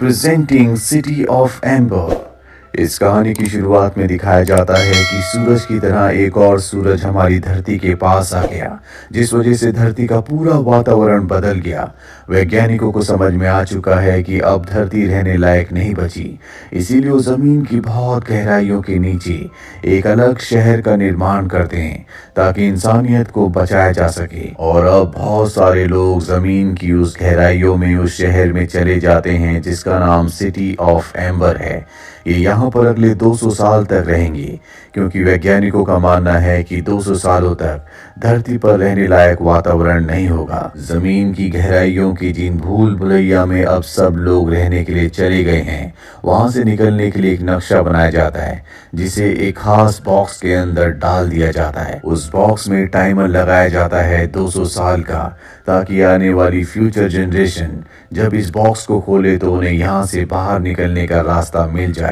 Presenting city of amber. इस कहानी की शुरुआत में दिखाया जाता है कि सूरज की तरह एक और सूरज हमारी धरती के पास आ गया, जिस वजह से धरती का पूरा वातावरण बदल गया। वैज्ञानिकों को समझ में आ चुका है कि अब धरती रहने लायक नहीं बची, इसीलिए वो जमीन की बहुत गहराइयों के नीचे एक अलग शहर का निर्माण करते हैं ताकि इंसानियत को बचाया जा सके। और अब बहुत सारे लोग जमीन की उस गहराइयों में उस शहर में चले जाते हैं जिसका नाम सिटी ऑफ एम्बर है। ये यहाँ पर अगले 200 साल तक रहेंगे, क्योंकि वैज्ञानिकों का मानना है कि 200 सालों तक धरती पर रहने लायक वातावरण नहीं होगा। जमीन की गहराइयों की जिन भूल भुलैया में अब सब लोग रहने के लिए चले गए हैं, वहां से निकलने के लिए एक नक्शा बनाया जाता है जिसे एक खास बॉक्स के अंदर डाल दिया जाता है। उस बॉक्स में टाइमर लगाया जाता है 200 साल का, ताकि आने वाली फ्यूचर जनरेशन जब इस बॉक्स को खोले तो उन्हें यहाँ से बाहर निकलने का रास्ता मिल जाए।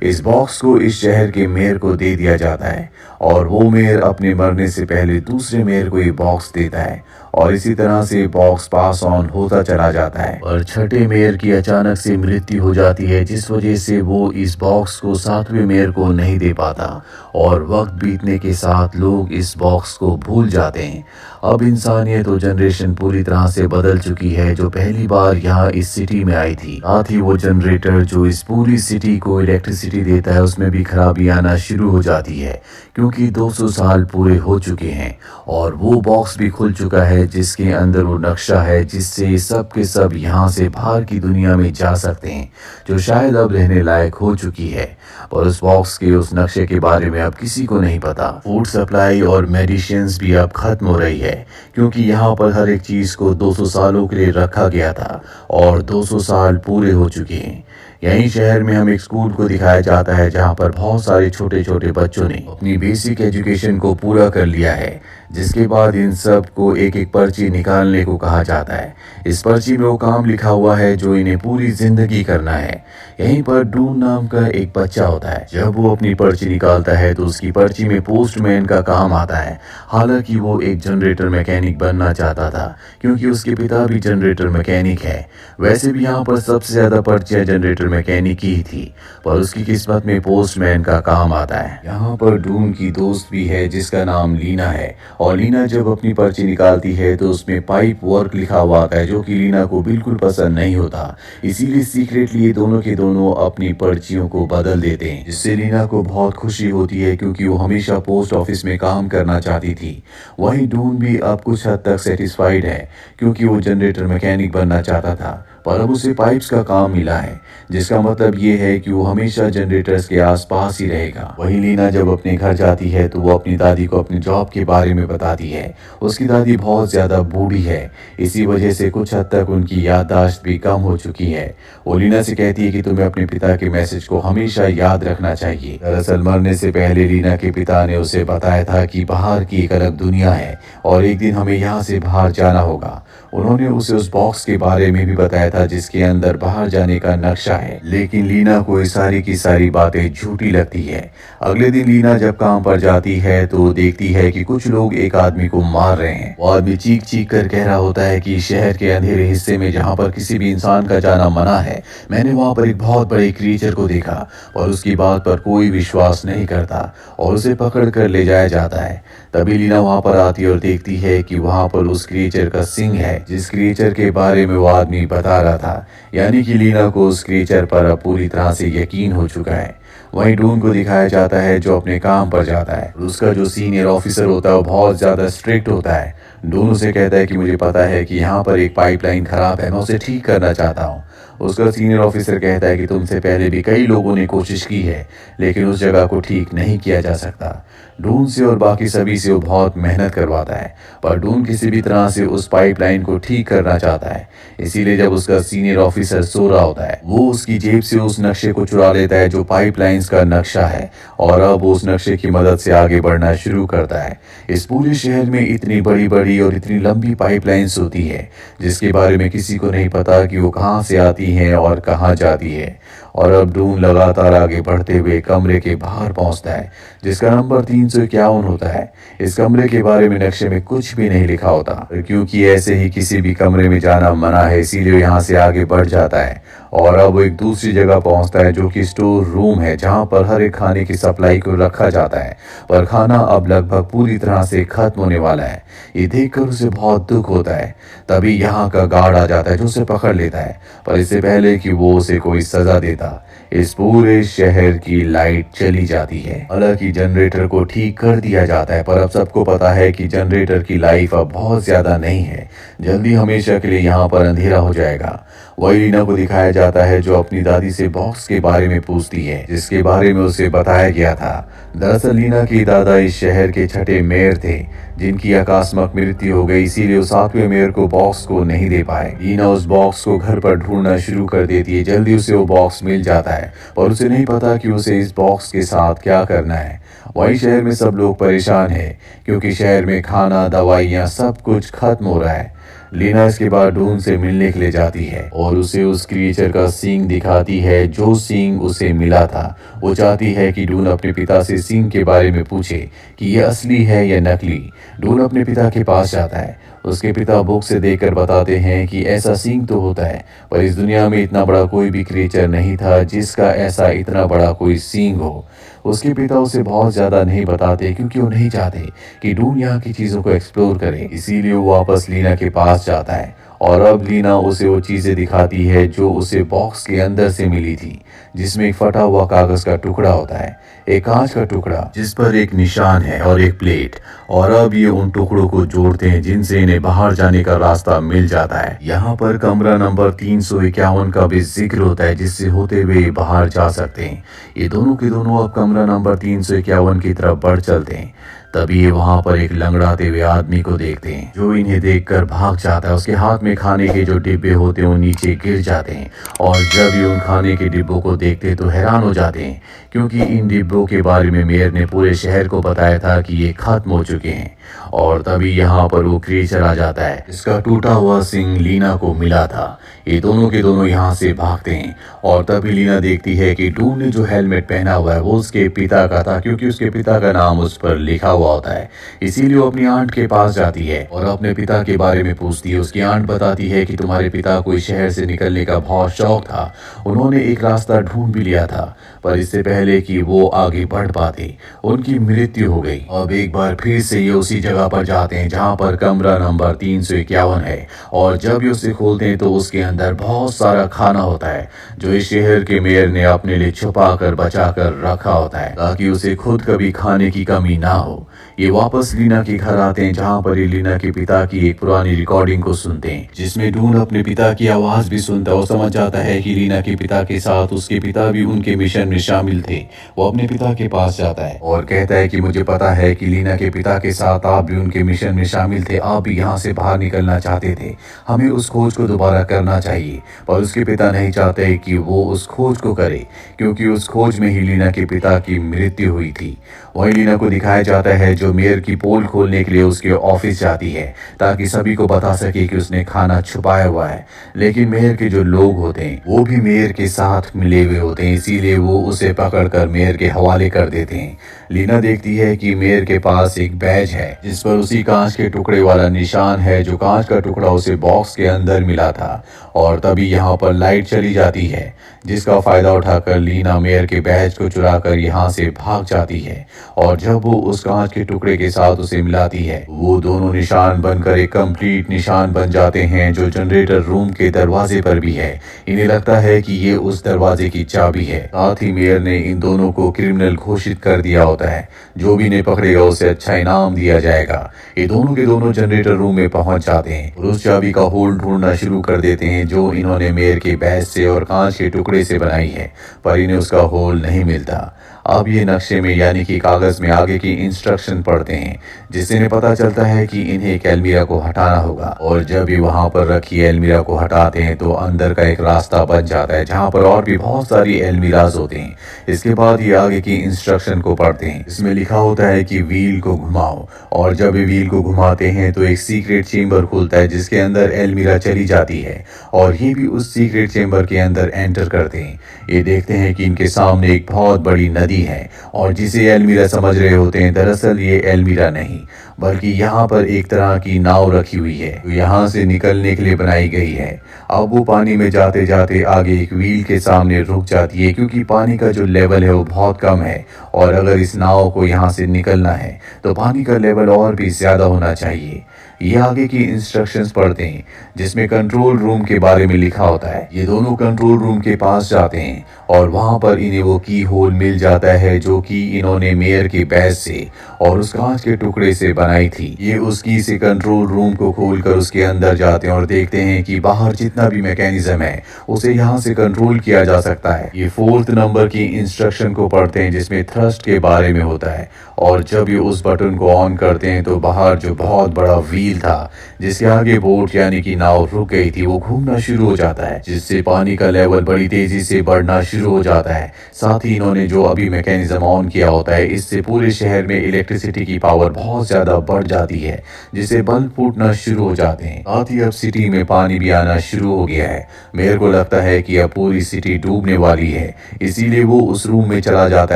इस बॉक्स को इस शहर के मेयर को दे दिया जाता है और वो मेयर अपने मरने से पहले दूसरे मेयर को ये बॉक्स देता है, और इसी तरह से बॉक्स पास ऑन होता चला जाता है। और छठे मेयर की अचानक से मृत्यु हो जाती है, जिस वजह से वो इस बॉक्स को सातवें मेयर को नहीं दे पाता, और वक्त बीतने के साथ लोग इस बॉक्स को भूल जाते हैं। अब इंसानियत और जनरेशन पूरी तरह से बदल चुकी है जो पहली बार यहाँ इस सिटी में आई थी। साथ ही वो जनरेटर जो इस पूरी सिटी को इलेक्ट्रिसिटी देता है, उसमें भी खराबी आना शुरू हो जाती है, क्योंकि 200 साल पूरे हो चुके हैं। और वो बॉक्स भी खुल चुका है जिसके अंदर वो नक्शा है जिससे सब के सब यहाँ से बाहर की दुनिया में जा सकते हैं, जो शायद अब रहने लायक हो चुकी है। पर उस बॉक्स के उस नक्शे के बारे में अब किसी को नहीं पता। फूड सप्लाई और मेडिसिन्स भी अब खत्म हो रही है, क्योंकि यहाँ पर हर एक चीज को 200 सालों के लिए रखा गया था और 200 साल पूरे हो चुके हैं। यहीं शहर में हम एक स्कूल को दिखाया जाता है जहाँ पर बहुत सारे छोटे छोटे बच्चों ने अपनी बेसिक एजुकेशन को पूरा कर लिया है, जिसके बाद इन सब को एक एक पर्ची निकालने को कहा जाता है। इस पर्ची में वो काम लिखा हुआ है जो इन्हें पूरी जिंदगी करना है। यहीं पर डून नाम का एक बच्चा होता है। जब वो अपनी पर्ची निकालता है तो उसकी पर्ची में पोस्टमैन का काम आता है। हालांकि वो एक जनरेटर मैकेनिक बनना चाहता था, क्योंकि उसके पिता भी जनरेटर मैकेनिक है। वैसे भी यहाँ पर सबसे ज्यादा पर्चियां जनरेटर मैकेनिक की ही थी, पर उसकी किस्मत में पोस्टमैन का काम आता है। यहाँ पर डून की दोस्त भी है जिसका नाम लीना है, और लीना जब अपनी पर्ची निकालती है तो उसमें पाइप वर्क लिखा हुआ आता है, जो कि लीना को बिल्कुल पसंद नहीं होता। इसीलिए सीक्रेटली ये दोनों के दोनों अपनी पर्चियों को बदल देते हैं, जिससे लीना को बहुत खुशी होती है, क्योंकि वो हमेशा पोस्ट ऑफिस में काम करना चाहती थी। वहीं डून भी अब कुछ हद तक सेटिस्फाइड है, क्योंकि वो जनरेटर मैकेनिक बनना चाहता था, पर अब उसे पाइप्स का काम मिला है, जिसका मतलब ये है कि वो हमेशा जनरेटर्स के आसपास ही रहेगा। वहीं लीना जब अपने घर जाती है तो वो अपनी दादी को अपनी जॉब के बारे में बताती है। उसकी दादी बहुत ज्यादा बूढ़ी है, इसी वजह से कुछ हद तक उनकी याददाश्त भी कम हो चुकी है। वो लीना से कहती है कि तुम्हें अपने पिता के मैसेज को हमेशा याद रखना चाहिए। दरअसल मरने से पहले लीना के पिता ने उसे बताया था कि बाहर की एक अलग दुनिया है और एक दिन हमें यहाँ से बाहर जाना होगा। उन्होंने उसे उस बॉक्स के बारे में भी बताया था जिसके अंदर बाहर जाने का नक्शा है, लेकिन लीना को ये सारी की सारी बातें झूठी लगती है। अगले दिन लीना जब काम पर जाती है तो देखती है कि कुछ लोग एक आदमी को मार रहे हैं। वो आदमी चीख चीख कर कह रहा होता है कि शहर के अंधेरे हिस्से में जहाँ पर किसी भी इंसान का जाना मना है, मैंने वहाँ पर एक बहुत बड़े क्रीचर को देखा, और उसकी बात पर कोई विश्वास नहीं करता और उसे पकड़ कर ले जाया जाता है। तभी लीना वहाँ पर आती है और देखती है कि वहाँ पर उस क्रीचर का सिंग है, जिस क्रीचर के बारे में वो आदमी बता रहा था। यानी कि लीना को उस क्रीचर पर अब पूरी तरह से यकीन हो चुका है। वहीं डून को दिखाया जाता है जो अपने काम पर जाता है। उसका जो सीनियर ऑफिसर होता है वो बहुत ज्यादा स्ट्रिक्ट होता है। डून उसे कहता है कि मुझे पता है कि यहाँ पर एक पाइपलाइन खराब है, मैं उसे ठीक करना चाहता हूँ। उसका सीनियर ऑफिसर कहता है कि तुमसे पहले भी कई लोगों ने कोशिश की है, लेकिन उस जगह को ठीक नहीं किया जा सकता। डून से और बाकी सभी से वो बहुत मेहनत करवाता है, पर डून किसी भी तरह से उस पाइपलाइन को ठीक करना चाहता है। इसीलिए जब उसका सीनियर ऑफिसर सो रहा होता है, वो उसकी जेब से उस नक्शे को चुरा लेता है जो पाइपलाइंस का नक्शा है, और अब उस नक्शे की मदद से आगे बढ़ना शुरू करता है। इस पूरे शहर में इतनी बड़ी बड़ी और इतनी लंबी पाइपलाइंस होती है, जिसके बारे में किसी को नहीं पता कि वो कहाँ से आती हैं और कहाँ जाती है। और अब डून लगातार आगे बढ़ते हुए कमरे के बाहर पहुंचता है जिसका नंबर 351 होता है। इस कमरे के बारे में नक्शे में कुछ भी नहीं लिखा होता, क्योंकि ऐसे ही किसी भी कमरे में जाना मना है, इसीलिए यहाँ से आगे बढ़ जाता है और अब वो एक दूसरी जगह पहुंचता है जो कि स्टोर रूम है, जहां पर हर एक खाने की सप्लाई को रखा जाता है। पर खाना अब लगभग पूरी तरह से खत्म होने वाला है। ये देखकर उसे बहुत दुख होता है। तभी यहाँ का गार्ड आ जाता है जो उसे पकड़ लेता है, पर इससे पहले कि वो उसे कोई सजा देता, इस पूरे शहर की लाइट चली जाती है। हालांकि जनरेटर को ठीक कर दिया जाता है, पर अब सबको पता है कि जनरेटर की लाइफ अब बहुत ज्यादा नहीं है, जल्दी हमेशा के लिए यहाँ पर अंधेरा हो जाएगा। वही लीना को दिखाया जाता है जो अपनी दादी से बॉक्स के बारे में पूछती है, जिसके बारे में उसे बताया गया था। दरअसल लीना की दादा इस शहर के छठे मेयर थे, जिनकी आकस्मिक मृत्यु हो गई, इसीलिए उस 7वें मेयर को बॉक्स को नहीं दे पाए। लीना उस बॉक्स को घर पर ढूंढना शुरू कर देती है। जल्दी उसे वो बॉक्स मिल जाता है, पर उसे नहीं पता कि उसे इस बॉक्स के साथ क्या करना है। वही शहर में सब लोग परेशान हैं, क्योंकि शहर में खाना, दवाइयाँ सब कुछ खत्म हो रहा है। लीना इसके बाद डून से मिलने के लिए जाती है और उसे उस क्रिएचर का सींग दिखाती है जो सींग उसे मिला था। वो चाहती है कि डून अपने पिता से सींग के बारे में पूछे कि ये असली है या नकली। डून अपने पिता के पास जाता है। उसके पिता बुक से देखकर बताते हैं कि ऐसा सींग तो होता है, पर इस दुनिया में इतना बड़ा कोई भी क्रिएचर नहीं था जिसका ऐसा इतना बड़ा कोई सींग हो। उसके पिता उसे बहुत ज्यादा नहीं बताते, क्योंकि वो नहीं चाहते कि डून यहाँ की चीजों को एक्सप्लोर करे। इसीलिए वो वापस लीना के पास जाता है और अब लीना उसे वो चीजें दिखाती है जो उसे बॉक्स के अंदर से मिली थी, जिसमें एक फटा हुआ कागज का टुकड़ा होता है, एक कांच का टुकड़ा जिस पर एक निशान है और एक प्लेट। और अब ये उन टुकड़ों को जोड़ते हैं जिनसे इन्हें बाहर जाने का रास्ता मिल जाता है। यहाँ पर कमरा नंबर 351 का भी जिक्र होता है, जिससे होते हुए बाहर जा सकते हैं। ये दोनों के दोनों अब कमरा नंबर 351 की तरफ बढ़ चलते हैं। तभी ये वहां पर एक लंगड़ाते हुए आदमी को देखते हैं जो इन्हें देखकर भाग जाता है। उसके हाथ में खाने के जो डिब्बे होते हैं वो नीचे गिर जाते हैं, और जब ये उन खाने के डिब्बों को देखते तो हैरान हो जाते हैं, क्योंकि इन डिब्बों के बारे में मेयर ने पूरे शहर को बताया था कि ये खत्म हो चुके हैं। और तभी यहाँ पर वो क्रिएचर आ जाता है जिसका टूटा हुआ सिंग लीना को मिला था। ये दोनों के दोनों यहाँ से भागते हैं और तभी लीना देखती है कि डून ने जो हेलमेट पहना हुआ है वो उसके पिता का था, क्योंकि उसके पिता का नाम उस पर लिखा हुआ होता है। इसीलिए वो अपनी आंट के पास जाती है और अपने पिता के बारे में पूछती है। उसकी आंट बताती है कि तुम्हारे पिता को इस शहर से निकलने का बहुत शौक था, उन्होंने एक रास्ता ढूंढ भी लिया था, पर इससे पहले कि वो आगे बढ़ पाते उनकी मृत्यु हो गई। अब एक बार फिर से ये उसी जगह पर जाते हैं जहाँ पर कमरा नंबर 351 है, और जब ये उसे खोलते हैं तो उसके अंदर बहुत सारा खाना होता है जो इस शहर के मेयर ने अपने लिए छुपा कर बचा कर रखा होता है, ताकि उसे खुद कभी खाने की कमी ना हो। ये वापस लीना के घर आते हैं, जहाँ पर ये लीना के पिता की एक पुरानी रिकॉर्डिंग को सुनते हैं, जिसमें डून अपने पिता की आवाज भी सुनता है और समझ जाता है कि लीना के पिता के साथ उसके पिता भी उनके मिशन में शामिल थे। वो अपने पिता के पास जाता है और कहता है कि मुझे पता है कि लीना के पिता के साथ आप भी उनके मिशन में शामिल थे, आप भी यहाँ से बाहर निकलना चाहते थे, हमें उस खोज को दोबारा करना चाहिए। पर उसके पिता नहीं चाहते कि वो उस खोज को करे, क्योंकि उस खोज में ही लीना के पिता की मृत्यु हुई थी। वही लीना को दिखाया जाता है जो मेयर की पोल खोलने के लिए उसके ऑफिस जाती है, ताकि सभी को बता सके कि उसने खाना छुपाया हुआ है। लेकिन मेयर के जो लोग होते हैं वो भी मेयर के साथ मिले हुए होते हैं, इसीलिए वो उसे पकड़कर मेयर के हवाले कर देते हैं। लीना देखती है कि मेयर के पास एक बैज है जिस पर उसी कांच के टुकड़े वाला निशान है, जो कांच का टुकड़ा उसे बॉक्स के अंदर मिला था। और तभी यहाँ पर लाइट चली जाती है, जिसका फायदा उठाकर लीना मेयर के बैज को चुराकर यहाँ से भाग जाती है। और जब वो उस कांच के टुकड़े के साथ उसे मिलाती है, वो दोनों निशान बनकर एक कंप्लीट निशान बन जाते हैं, जो जनरेटर रूम के दरवाजे पर भी है। इन्हें लगता है कि ये उस दरवाजे की चाबी है। साथ ही मेयर ने इन दोनों को क्रिमिनल घोषित कर दिया होता है, जो भी इन्हें पकड़ेगा उसे अच्छा इनाम दिया जाएगा। ये दोनों के दोनों जनरेटर रूम में पहुंच जाते हैं और उस चाबी का होल ढूंढना शुरू कर देते हैं जो इन्होंने मेयर के बैज से और कांच के टुकड़े से बनाई है, पर इन्हें उसका होल नहीं मिलता। अब ये नक्शे में यानी कि कागज में आगे की इंस्ट्रक्शन पढ़ते हैं, जिससे इन्हें पता चलता है कि इन्हें एक अलमीरा को हटाना होगा। और जब ये वहां पर रखी अलमीरा को हटाते हैं तो अंदर का एक रास्ता बन जाता है जहां पर और भी बहुत सारी अलमीराज होते हैं। इसके बाद ये आगे की इंस्ट्रक्शन को पढ़ते हैं। इसमें लिखा होता है कि व्हील को घुमाओ, और जब ये व्हील को घुमाते हैं तो एक सीक्रेट चेम्बर खुलता है जिसके अंदर अलमीरा चली जाती है, और ये भी उस सीक्रेट चेम्बर के अंदर एंटर करते हैं। ये देखते हैं कि इनके सामने एक बहुत बड़ी नदी है, और जिसे अलमीरा समझ रहे होते हैं दरअसल ये अलमीरा नहीं बल्कि यहाँ पर एक तरह की नाव रखी हुई है, यहाँ से निकलने के लिए बनाई गई है। अब वो पानी में जाते जाते आगे एक व्हील के सामने रुक जाती है क्योंकि पानी का जो लेवल है वो बहुत कम है, और अगर इस नाव को यहाँ से निकलना है तो पानी का लेवल और भी ज़्यादा होना चाहिए। ये आगे की इंस्ट्रक्शंस पढ़ते हैं जिसमें कंट्रोल रूम के बारे में लिखा होता है। ये दोनों कंट्रोल रूम के पास जाते हैं और वहां पर इन्हें वो की होल मिल जाता है जो कि इन्होंने मेयर के बैज से और उस कांच के टुकड़े से बनाई थी। ये उस की से कंट्रोल रूम को खोलकर उसके अंदर जाते हैं और देखते हैं कि बाहर जितना भी मैकेनिज्म है उसे यहाँ से कंट्रोल किया जा सकता है। ये 4th नंबर की इंस्ट्रक्शन को पढ़ते हैं जिसमें थ्रस्ट के बारे में होता है, और जब ये उस बटन को ऑन करते हैं तो बाहर जो बहुत बड़ा व्हील था जिसके आगे बोट यानी कि नाव रुक गई थी वो घूमना शुरू हो जाता है, जिससे पानी का लेवल बड़ी तेजी से बढ़ना शुरू हो जाता है। साथ ही इन्होंने जो अभी मैकेनिज्म ऑन किया होता है इससे पूरे शहर में इलेक्ट्रिसिटी की पावर बहुत ज्यादा बढ़ जाती है, जिससे बल्ब फूटना शुरू हो जाते हैं। साथ ही अब सिटी में पानी भी आना शुरू हो गया है। मेरे को लगता है कि अब पूरी सिटी डूबने वाली है, इसीलिए वो उस रूम में चला जाता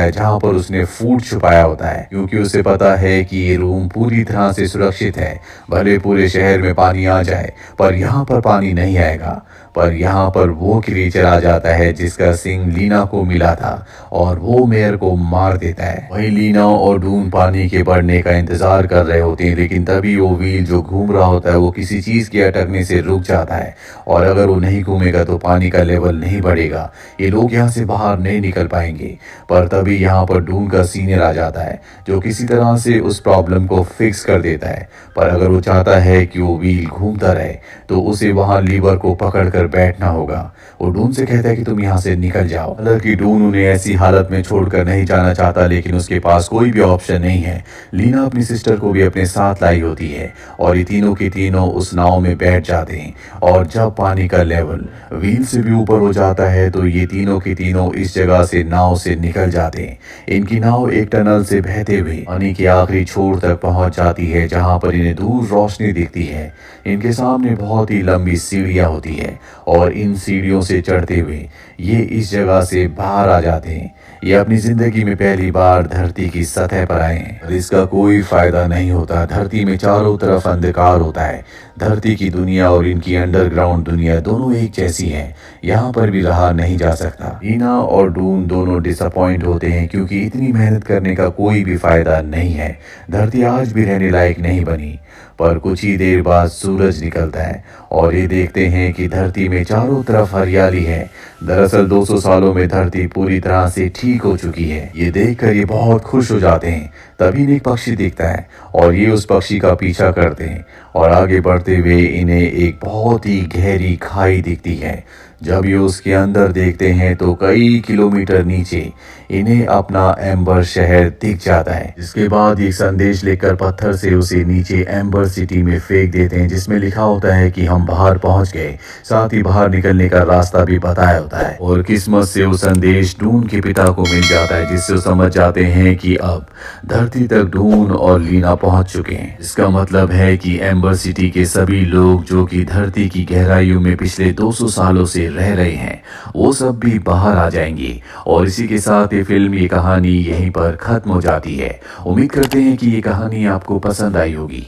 है जहाँ पर उसने फूड छुपाया होता है, क्योंकि उसे पता है कि ये रूम पूरी तरह से सुरक्षित है। भले पूरे शहर में पानी आ जाए पर यहाँ पर पानी नहीं आएगा। पर यहाँ पर वो क्रीचर आ जाता है जिसका सिंग लीना को मिला था और वो मेयर को मार देता है। वही लीना और डून पानी के बढ़ने का इंतजार कर रहे होते हैं, लेकिन तभी वो व्हील जो घूम रहा होता है वो किसी चीज के अटकने से रुक जाता है, और अगर वो नहीं घूमेगा तो पानी का लेवल नहीं बढ़ेगा, ये लोग यहाँ से बाहर नहीं निकल पाएंगे। पर तभी यहाँ पर डून का सीनियर आ जाता है जो किसी तरह से उस प्रॉब्लम को फिक्स कर देता है। पर अगर वो चाहता है कि वो व्हील घूमता रहे तो उसे वहां लीवर को पकड़कर बैठना होगा। वो डून से कहता है कि तुम यहाँ से निकल जाओ। हालांकि डून उन्हें ऐसी हालत में छोड़कर नहीं जाना चाहता, लेकिन उसके पास कोई भी ऑप्शन नहीं है। लीना अपनी सिस्टर को भी अपने साथ लाई होती है और ये तीनों के तीनों उस नाव में बैठ जाते हैं, और जब पानी का लेवल व्हील से भी ऊपर हो जाता है तो ये तीनों के तीनों इस जगह से नाव से निकल जाते हैं। इनकी नाव एक टनल से बहते हुए पानी के आखिरी छोर तक पहुंच जाती है जहां पर इन्हें दूर रोशनी दिखती है। इनके सामने बहुत ही लंबी सीढ़ियां होती है और इन सीढ़ियों से चढ़ते हुए ये इस जगह से बाहर आ जाते हैं। ये अपनी जिंदगी में पहली बार धरती की सतह पर आए हैं, और इसका कोई फायदा नहीं होता। धरती में चारों तरफ अंधकार होता है। धरती की दुनिया और इनकी अंडरग्राउंड दुनिया दोनों एक जैसी है, यहाँ पर भी रहा नहीं जा सकता। लीना और डून दोनों डिसअपॉइंट होते हैं क्योंकि इतनी मेहनत करने का कोई भी फायदा नहीं है। धरती आज भी रहने लायक नहीं बनी। पर कुछ ही देर बाद सूरज निकलता है और ये देखते हैं कि धरती में चारों तरफ हरियाली है। दरअसल 200 सालों में धरती पूरी तरह से ठीक हो चुकी है। ये देखकर ये बहुत खुश हो जाते हैं। तभी एक पक्षी दिखता है और ये उस पक्षी का पीछा करते हैं, और आगे बढ़ते हुए इन्हें एक बहुत ही गहरी खाई दिखती है। जब ये उसके अंदर देखते हैं तो कई किलोमीटर नीचे इन्हें अपना एम्बर शहर दिख जाता है। इसके बाद एक संदेश लेकर पत्थर से उसे नीचे एम्बर सिटी में फेंक देते हैं, जिसमें लिखा होता है कि हम बाहर पहुंच गए। साथ ही बाहर निकलने का रास्ता भी बताया होता है, और किस्मत से वो संदेश डून के पिता को मिल जाता है, जिससे वो समझ जाते हैं कि अब धरती तक डून और लीना पहुंच चुके हैं। इसका मतलब है कि एम्बर सिटी के सभी लोग जो कि धरती की गहराइयों में पिछले 200 सालों से रह रहे हैं वो सब भी बाहर आ जाएंगे। और इसी के साथ ये फिल्म, ये कहानी यहीं पर खत्म हो जाती है। उम्मीद करते हैं कि ये कहानी आपको पसंद आई होगी।